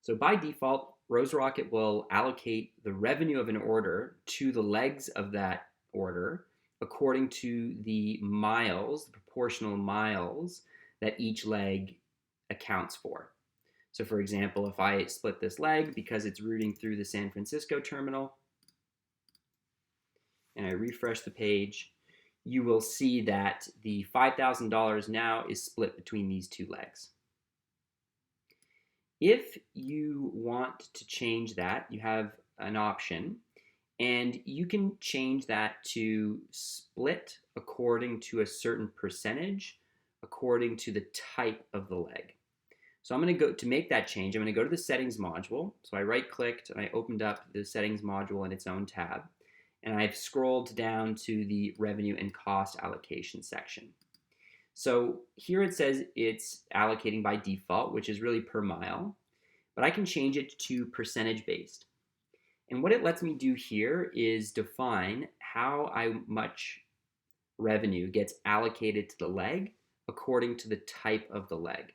So by default, RoseRocket will allocate the revenue of an order to the legs of that order according to the miles, the proportional miles that each leg accounts for. So for example, if I split this leg because it's routing through the San Francisco terminal, and I refresh the page, you will see that the $5,000 now is split between these two legs. If you want to change that, you have an option, and you can change that to split according to a certain percentage according to the type of the leg. So I'm going to go to make that change. I'm going to go to the settings module. So I right clicked and I opened up the settings module in its own tab, and I've scrolled down to the revenue and cost allocation section. So here it says it's allocating by default, which is really per mile, but I can change it to percentage based. And what it lets me do here is define how much revenue gets allocated to the leg according to the type of the leg.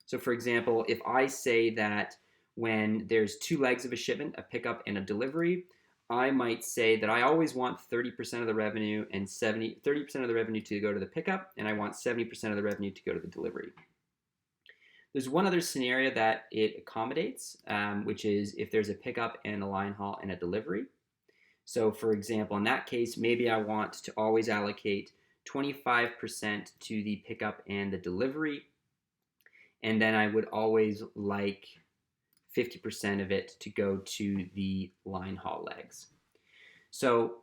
So for example, if I say that when there's two legs of a shipment, a pickup and a delivery, I might say that I always want 30% of the revenue and 30% of the revenue to go to the pickup, and I want 70% of the revenue to go to the delivery. There's one other scenario that it accommodates, which is if there's a pickup and a line haul and a delivery. So for example, in that case, maybe I want to always allocate 25% to the pickup and the delivery, and then I would always like 50% of it to go to the line haul legs. So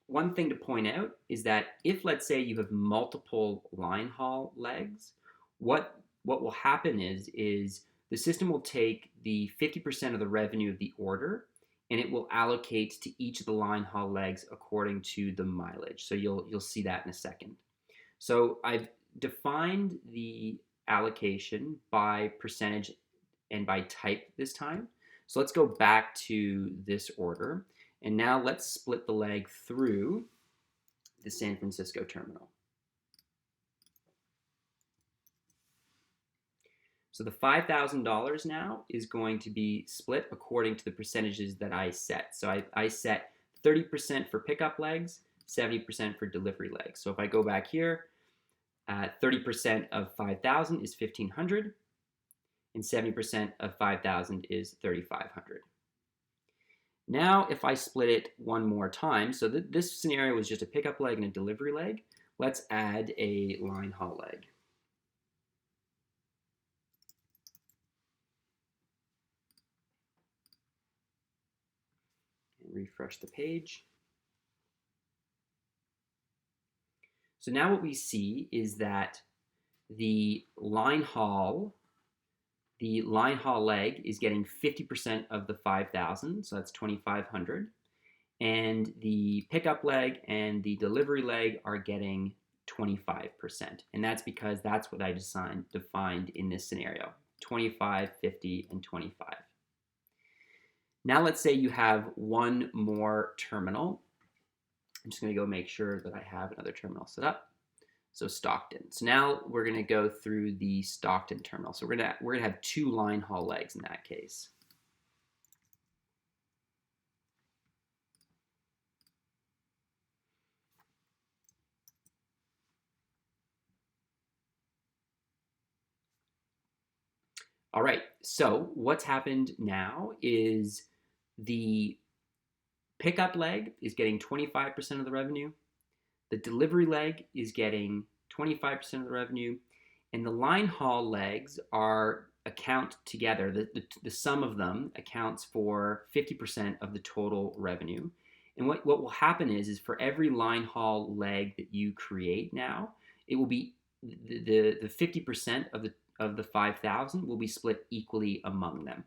one thing to point out is that if, let's say, you have multiple line haul legs, what will happen is the system will take the 50% of the revenue of the order, and it will allocate to each of the line haul legs according to the mileage. So you'll see that in a second. So I've defined the allocation by percentage and by type this time. So let's go back to this order, and now let's split the leg through the San Francisco terminal. So the $5,000 now is going to be split according to the percentages that I set. So I set 30% for pickup legs, 70% for delivery legs. So if I go back here, 30% of 5,000 is 1,500, and 70% of 5,000 is 3,500. Now, if I split it one more time, so this scenario was just a pickup leg and a delivery leg, let's add a line haul leg. And refresh the page. So now what we see is that the line haul leg is getting 50% of the 5,000, so that's 2,500. And the pickup leg and the delivery leg are getting 25%. And that's because that's what I defined in this scenario, 25, 50, and 25. Now let's say you have one more terminal. I'm just going to go make sure that I have another terminal set up. So Stockton. So now we're going to go through the Stockton terminal. So we're going to have two line haul legs in that case. All right, so what's happened now is the pickup leg is getting 25% of the revenue, the delivery leg is getting 25% of the revenue, and the line haul legs account together. The sum of them accounts for 50% of the total revenue. And what will happen is for every line haul leg that you create now, it will be the 50% of the 5,000 will be split equally among them.